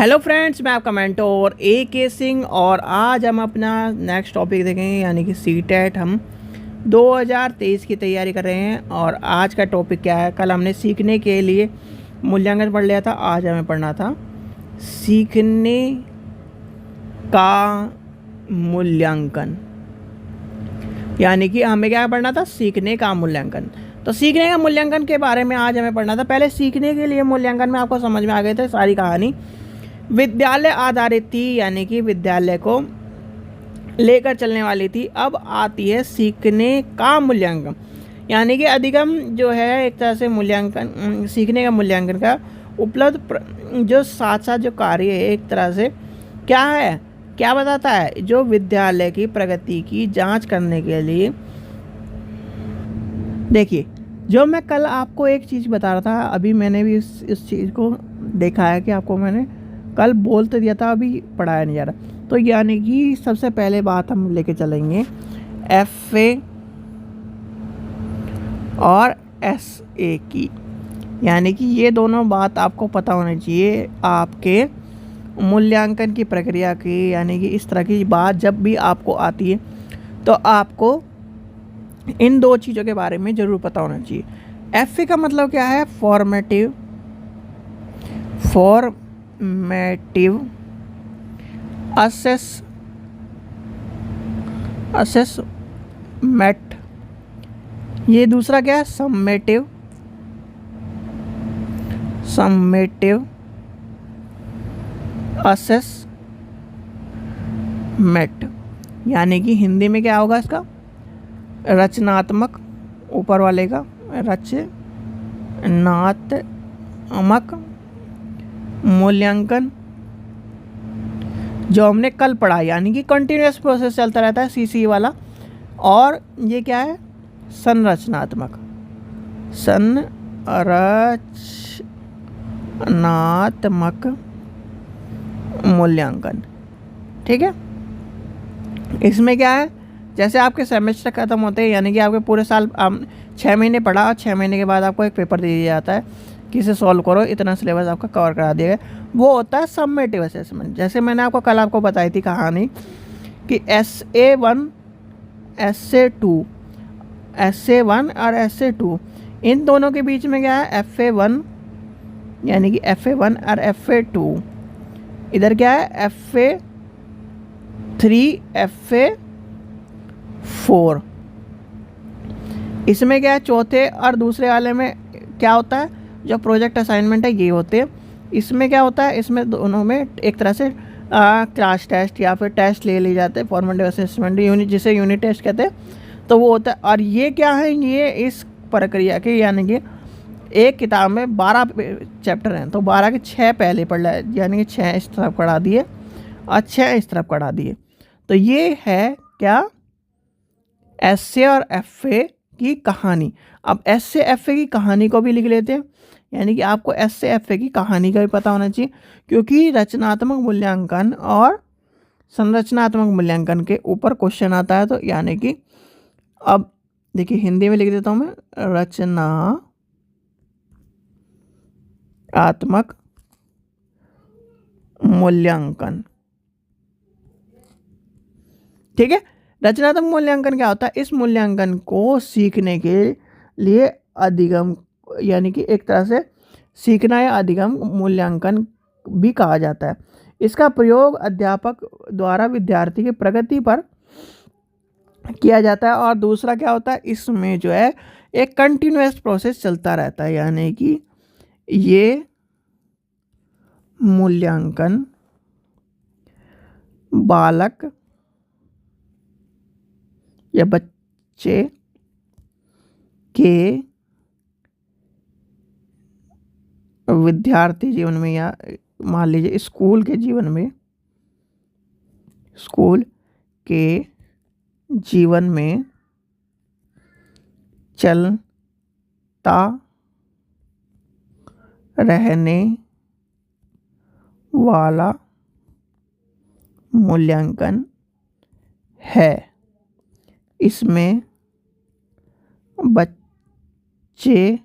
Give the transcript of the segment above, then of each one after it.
Hello friends, मैं आपका mentor के सिंह और आज हम अपना नेक्स्ट टॉपिक देखेंगे यानी कि सीटेट। हम 2023 की तैयारी कर रहे हैं और आज का टॉपिक क्या है। कल हमने सीखने के लिए मूल्यांकन पढ़ लिया था, आज हमें पढ़ना था सीखने का मूल्यांकन। यानी कि हमें क्या पढ़ना था, सीखने का मूल्यांकन। तो सीखने का मूल्यांकन के बारे में आज हमें पढ़ना था। पहले सीखने के लिए मूल्यांकन में आपको समझ में आ गई थी सारी कहानी। विद्यालय आधारित थी यानी कि विद्यालय को लेकर चलने वाली थी। अब आती है सीखने का मूल्यांकन, यानी कि अधिगम जो है एक तरह से मूल्यांकन, सीखने का मूल्यांकन का उपलब्ध जो साथ साथ जो कार्य है एक तरह से क्या है, क्या बताता है, जो विद्यालय की प्रगति की जांच करने के लिए। देखिए, जो मैं कल आपको एक चीज़ बता रहा था, अभी मैंने भी इस चीज़ को देखा है कि आपको मैंने कल बोल तो दिया था, अभी पढ़ाया नहीं जा रहा। तो यानी कि सबसे पहले बात हम लेके चलेंगे FA और SA की। यानी कि ये दोनों बात आपको पता होनी चाहिए आपके मूल्यांकन की प्रक्रिया की। यानी कि इस तरह की बात जब भी आपको आती है तो आपको इन दो चीज़ों के बारे में ज़रूर पता होना चाहिए। FA का मतलब क्या है, फॉर्मेटिव असेसमेंट। ये दूसरा क्या है, सम्मेटिव असेसमेंट। यानी कि हिंदी में क्या होगा इसका, रचनात्मक, ऊपर वाले का रचनात्मक मूल्यांकन जो हमने कल पढ़ा। यानी कि कंटिन्यूअस प्रोसेस चलता रहता है, CC वाला। और ये क्या है, संरचनात्मक मूल्यांकन। ठीक है, इसमें क्या है, जैसे आपके सेमेस्टर ख़त्म होते हैं, यानी कि आपके पूरे साल 6 महीने पढ़ा और 6 महीने के बाद आपको एक पेपर दे दिया जाता है कि इसे सॉल्व करो, इतना सिलेबस आपका कवर करा दिया गया। वो होता है सम्मेटिव असेसमेंट। जैसे मैंने आपको कल आपको बताई थी कहानी कि SA1 SA1 और SA2, इन दोनों के बीच में क्या है, FA1। यानी कि FA1 और FA2, इधर क्या है, FA3 FA4। इसमें क्या है, चौथे और दूसरे वाले में क्या होता है, जो प्रोजेक्ट असाइनमेंट है ये होते हैं। इसमें क्या होता है, इसमें दोनों में एक तरह से क्लास टेस्ट या फिर टेस्ट ले लिए जाते हैं, फॉर्मेटिव असेसमेंट यूनिट, जिसे यूनिट टेस्ट कहते हैं। तो वो होता है। और ये क्या है, ये इस प्रक्रिया के, यानी कि एक किताब में 12 चैप्टर हैं, तो 12 के 6 पहले पढ़ लिया, यानी कि 6 इस तरफ पढ़ा दिए और 6 इस तरफ पढ़ा दिए। तो ये है क्या, SA और FA की कहानी। अब SA FA की कहानी को भी लिख लेते हैं। यानी कि आपको SA FA की कहानी का भी पता होना चाहिए, क्योंकि रचनात्मक मूल्यांकन और संरचनात्मक मूल्यांकन के ऊपर क्वेश्चन आता है। तो यानी कि अब देखिए, हिंदी में लिख देता हूँ मैं, रचनात्मक मूल्यांकन। ठीक है, रचनात्मक मूल्यांकन क्या होता है, इस मूल्यांकन को सीखने के लिए अधिगम, यानी कि एक तरह से सीखना या अधिगम मूल्यांकन भी कहा जाता है। इसका प्रयोग अध्यापक द्वारा विद्यार्थी की प्रगति पर किया जाता है। और दूसरा क्या होता है, इसमें जो है एक कंटिन्यूअस प्रोसेस चलता रहता है। यानी कि ये मूल्यांकन बालक या बच्चे के विद्यार्थी जीवन में, या मान लीजिए स्कूल के जीवन में चलता रहने वाला मूल्यांकन है। इसमें बच्चे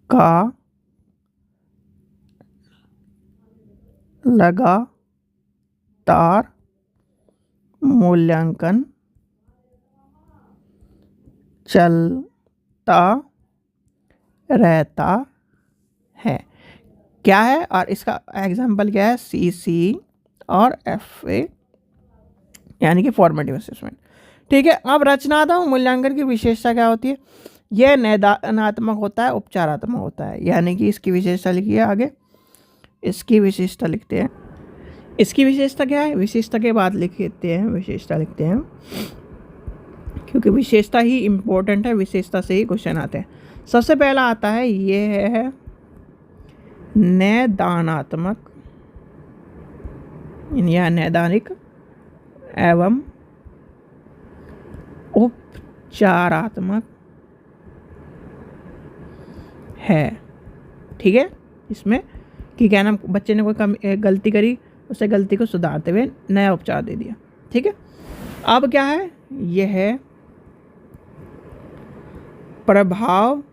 का लगातार मूल्यांकन चलता रहता है। क्या है, और इसका एग्जाम्पल क्या है, सीसी और एफए यानी कि फॉर्मेटिव असेसमेंट। ठीक है, अब रचनात्मक मूल्यांकन की विशेषता क्या होती है? यह निदानात्मक होता है, उपचारात्मक होता है। यानी कि इसकी विशेषता लिखिए आगे, इसकी विशेषता लिखते हैं। इसकी विशेषता क्या है? विशेषता के बाद लिखते हैं, विशेषता लिखते हैं, क्योंकि विशेषता ही इम्पोर्टेंट है, विशेषता से ही क्वेश्चन आते हैं। सबसे पहला आता है, ये है नैदानात्मक या नैदानिक एवं उपचारात्मक है। ठीक है, इसमें कि क्या नाम, बच्चे ने कोई गलती करी, उसे गलती को सुधारते हुए नया उपचार दे दिया। ठीक है, अब क्या है, यह है प्रभावकारी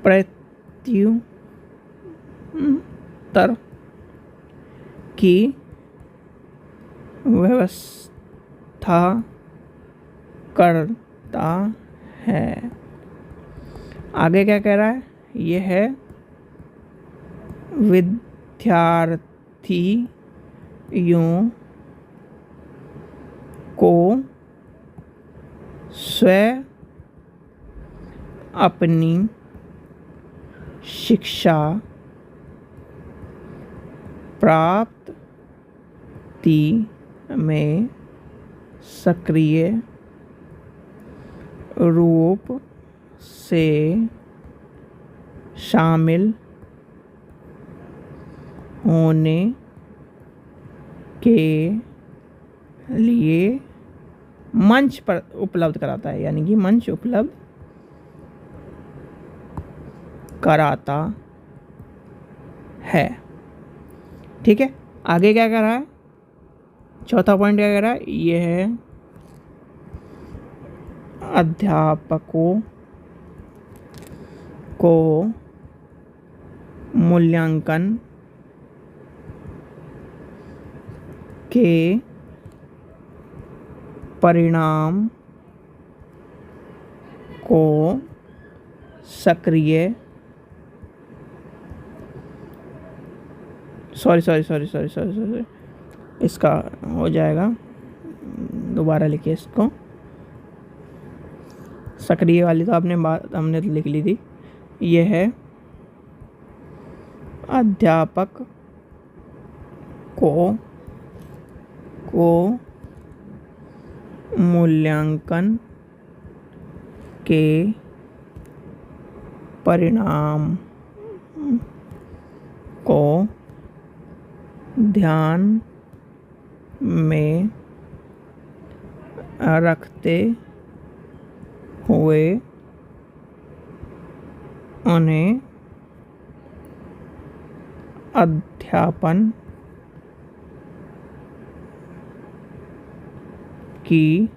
प्रत्युत्तर की व्यवस्था करता है। आगे क्या कह रहा है, यह है विद्यार्थियों को स्वयं अपनी शिक्षा प्राप्ति में सक्रिय रूप से शामिल होने के लिए मंच पर उपलब्ध कराता है। यानी कि मंच उपलब्ध कराता है। ठीक है, आगे क्या कर रहा है, चौथा पॉइंट क्या कर रहा है, ये है अध्यापकों को मूल्यांकन के परिणाम को सक्रिय सॉरी इसका हो जाएगा, दोबारा लिखिए इसको। सक्रिय वाली तो हमने तो लिख ली थी। यह है अध्यापक को मूल्यांकन के परिणाम को ध्यान में रखते हुए उन्हें अध्यापन की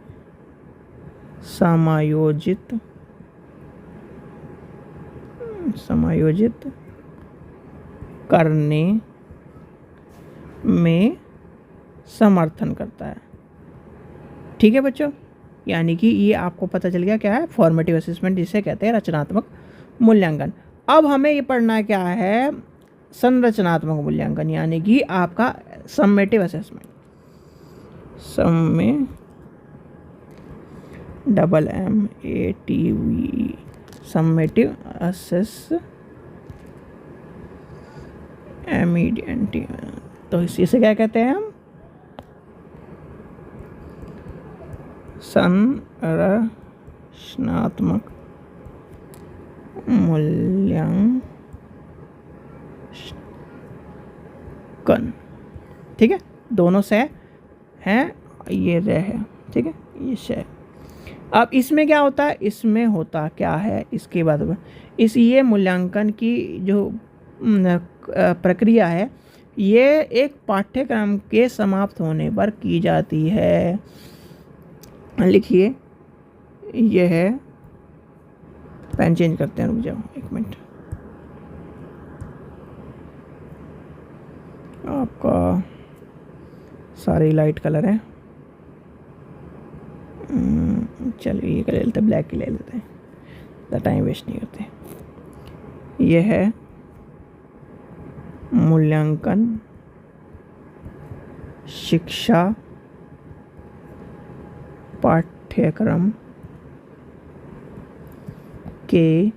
समायोजित करने में समर्थन करता है। ठीक है बच्चों, यानी कि ये आपको पता चल गया क्या है, फॉर्मेटिव असेसमेंट जिसे कहते हैं रचनात्मक मूल्यांकन। अब हमें ये पढ़ना क्या है, संरचनात्मक मूल्यांकन, यानी कि आपका सम्मेटिव असेसमेंट, सम्मेटिव असेसमेंट। तो इसे क्या कहते हैं हम, संरचनात्मक मूल्यांकन। ठीक है, दोनों से हैं, ये रह है। ठीक है, ये से। अब इसमें क्या होता है, इसमें होता क्या है, इसके बाद में ये मूल्यांकन की जो प्रक्रिया है, ये एक पाठ्यक्रम के समाप्त होने पर की जाती है। लिखिए, यह है, पेन चेंज करते हैं, रुक जाओ एक मिनट। आपका सारे लाइट कलर है। चलिए ये ले लेते हैं, ब्लैक ही ले लेते हैं, ज़्यादा टाइम वेस्ट नहीं करते। यह है मूल्यांकन शिक्षा पाठ्यक्रम के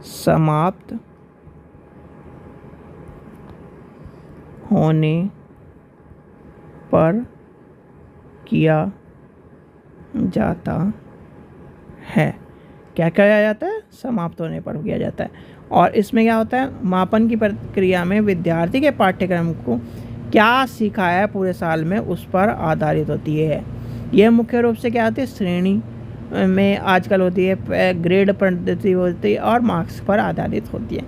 समाप्त होने पर किया जाता है। क्या किया जाता है? समाप्त होने पर किया जाता है। और इसमें क्या होता है? मापन की प्रक्रिया में विद्यार्थी के पाठ्यक्रम को क्या सिखाया है पूरे साल में, उस पर आधारित होती है। यह मुख्य रूप से क्या होती है? श्रेणी में आजकल होती है, ग्रेड पद्धति होती है और मार्क्स पर आधारित होती है।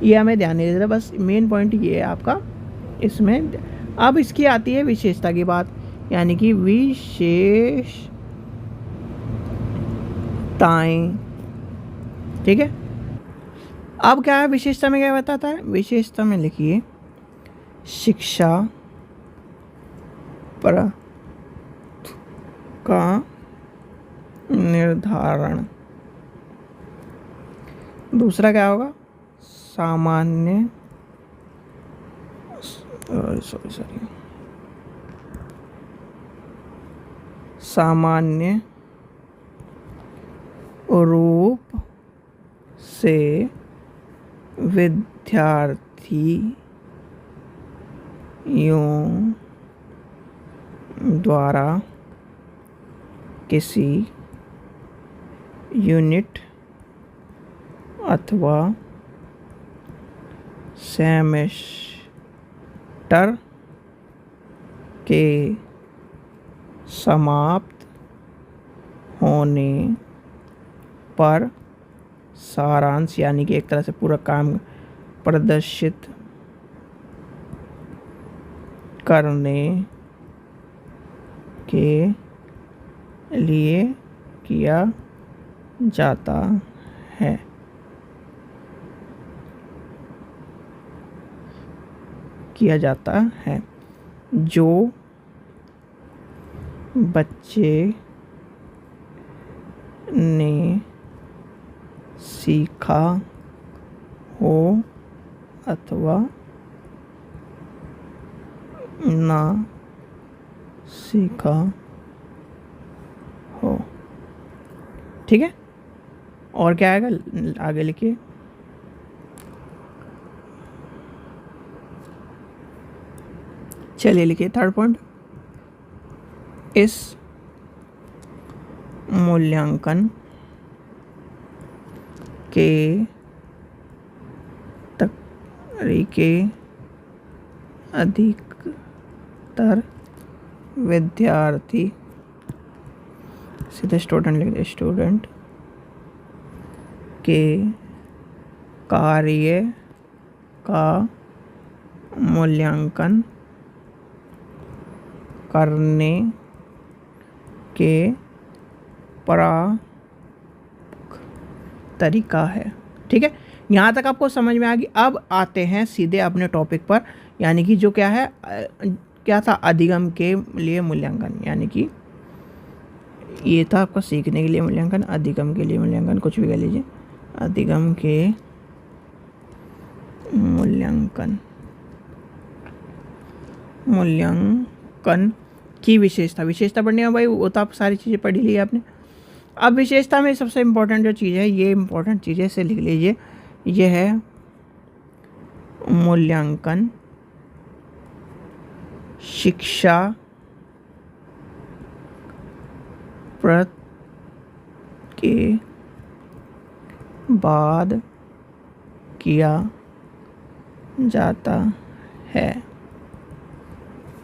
ये हमें ध्यान नहीं देता, बस मेन पॉइंट ये है आपका इसमें। अब इसकी आती है विशेषता की बात, यानी कि विशेषताएं। ठीक है, अब क्या है विशेषता में? क्या बताता है विशेषता में? लिखिए शिक्षा पर का निर्धारण। दूसरा क्या होगा? सामान्य सामान्य रूप से विद्यार्थियों द्वारा किसी यूनिट अथवा सेमेस्टर के समाप्त होने पर सारांश, यानी कि एक तरह से पूरा काम प्रदर्शित करने के लिए किया जाता है। जो बच्चे ने सीखा हो अथवा ना सीखा हो। ठीक है, और क्या आएगा आगे लिखिए। चलिए लिखिए थर्ड पॉइंट। इस मूल्यांकन के तरीके अधिकतर विद्यार्थी, सीधे स्टूडेंट लिख दे, स्टूडेंट के कार्य का मूल्यांकन करने के प्रमुख तरीका है। ठीक है, यहाँ तक आपको समझ में आ गई। अब आते हैं सीधे अपने टॉपिक पर, यानी कि जो क्या है, क्या था? अधिगम के लिए मूल्यांकन, यानी कि ये था आपका सीखने के लिए मूल्यांकन, अधिगम के लिए मूल्यांकन, कुछ भी कह लीजिए। अधिगम के मूल्यांकन की विशेषता पढ़नी है भाई, वो तो आप सारी चीज़ें पढ़ ली आपने। अब विशेषता में सबसे इम्पोर्टेंट जो चीज़ है, ये इम्पोर्टेंट चीज़ है, इसे लिख लीजिए। ये है मूल्यांकन शिक्षा के बाद किया जाता है,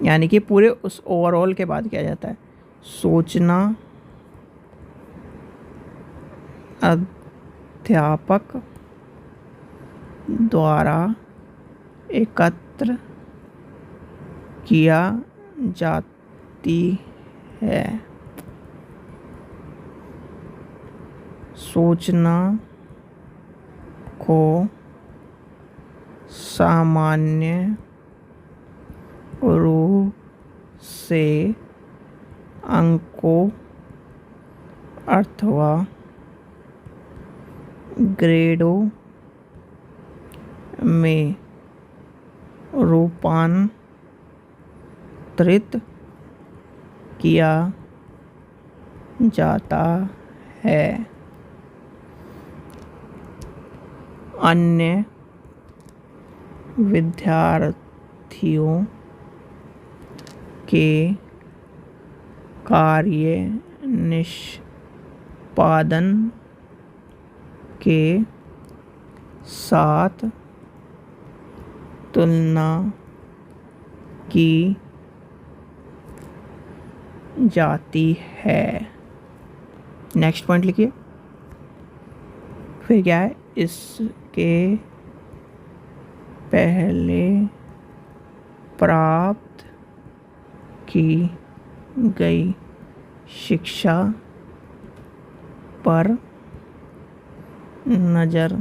यानी कि पूरे उस ओवरऑल के बाद किया जाता है। सोचना अध्यापक द्वारा एकत्र किया जाती है। सूचना को सामान्य रूप से अंकों अथवा ग्रेडों में रूपांतरित किया जाता है। अन्य विद्यार्थियों के कार्य निष्पादन के साथ तुलना की जाती है। नेक्स्ट पॉइंट लिखिए। फिर क्या है, इसके पहले प्राप्त की गई शिक्षा पर नज़र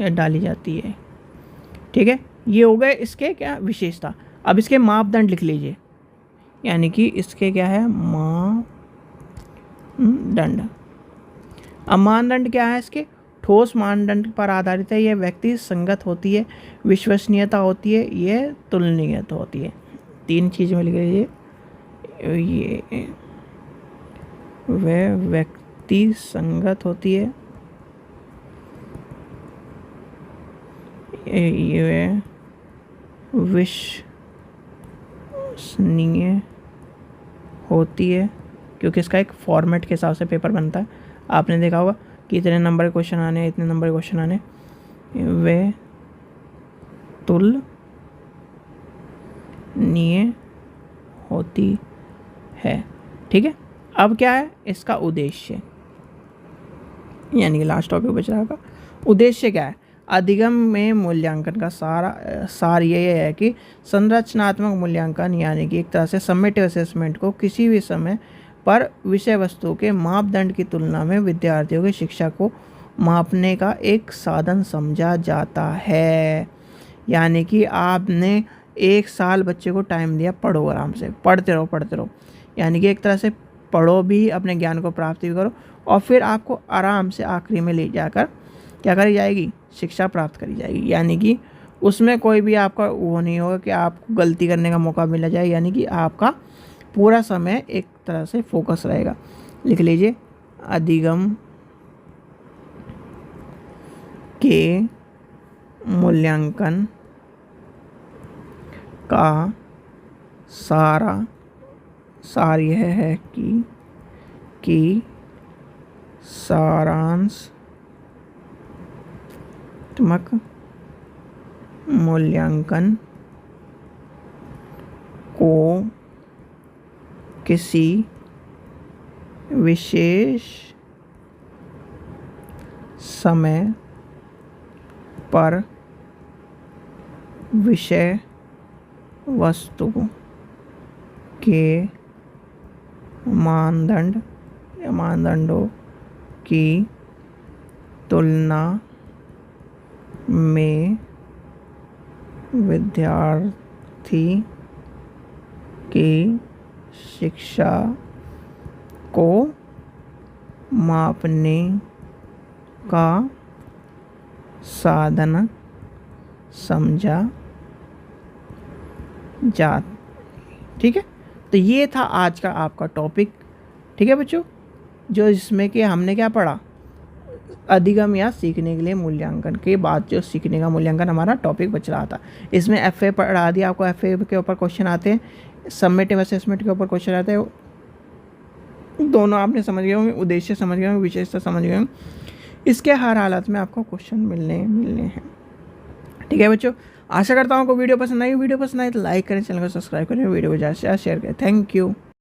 डाली जाती है। ठीक है, ये हो गए इसके क्या विशेषता। अब इसके मापदंड लिख लीजिए, यानी कि इसके क्या है, मानदंड। अब मानदंड क्या है इसके, ठोस मानदंड पर आधारित है, यह व्यक्ति संगत होती है, विश्वसनीयता होती है, यह तुलनीयता होती है। 3 चीज़ में लिख लीजिए। ये वह व्यक्ति संगत होती है, ये विश्वसनीय होती है, क्योंकि इसका एक फॉर्मेट के हिसाब से पेपर बनता है। आपने देखा होगा कि इतने नंबर के क्वेश्चन आने, इतने नंबर के क्वेश्चन आने। वे तुलनीय होती है। ठीक है, अब क्या है इसका उद्देश्य, यानी कि लास्ट टॉपिक बच रहा का उद्देश्य क्या है। अधिगम में मूल्यांकन का सार ये है कि संरचनात्मक मूल्यांकन, यानी कि एक तरह से समेटिव असेसमेंट को किसी भी समय पर विषय वस्तु के मापदंड की तुलना में विद्यार्थियों की शिक्षा को मापने का एक साधन समझा जाता है। यानी कि आपने 1 साल बच्चे को टाइम दिया, पढ़ो आराम से, पढ़ते रहो। यानी कि एक तरह से पढ़ो भी, अपने ज्ञान को प्राप्त भी करो, और फिर आपको आराम से आखिरी में ले जाकर क्या करी जाएगी, शिक्षा प्राप्त करी जाएगी। यानी कि उसमें कोई भी आपका वो नहीं होगा कि आपको गलती करने का मौका मिला जाए, यानी कि आपका पूरा समय एक तरह से फोकस रहेगा। लिख लीजिए, अधिगम के मूल्यांकन का सार यह है कि सारांशात्मक मूल्यांकन को किसी विशेष समय पर विषय वस्तु के मानदंडों की तुलना में विद्यार्थी की शिक्षा को मापने का साधन समझा जाता। ठीक है, तो ये था आज का आपका टॉपिक। ठीक है बच्चों, जो इसमें कि हमने क्या पढ़ा, अधिगम या सीखने के लिए मूल्यांकन के बाद जो सीखने का मूल्यांकन हमारा टॉपिक बच रहा था। इसमें एफए पढ़ा दिया आपको, एफए के ऊपर क्वेश्चन आते हैं, समेटिव असेसमेंट के ऊपर क्वेश्चन आते हैं। दोनों आपने समझ गए होंगे, उद्देश्य समझ गए होंगे, विशेषता समझ गए होंगे। इसके हर हालत में आपको क्वेश्चन मिलने हैं। ठीक है बच्चों, आशा करता हूँ आपको वीडियो पसंद आई। वीडियो पसंद आई तो लाइक करें, चैनल को सब्सक्राइब करें, वीडियो को ज़्यादा से ज़्यादा शेयर करें। Thank you.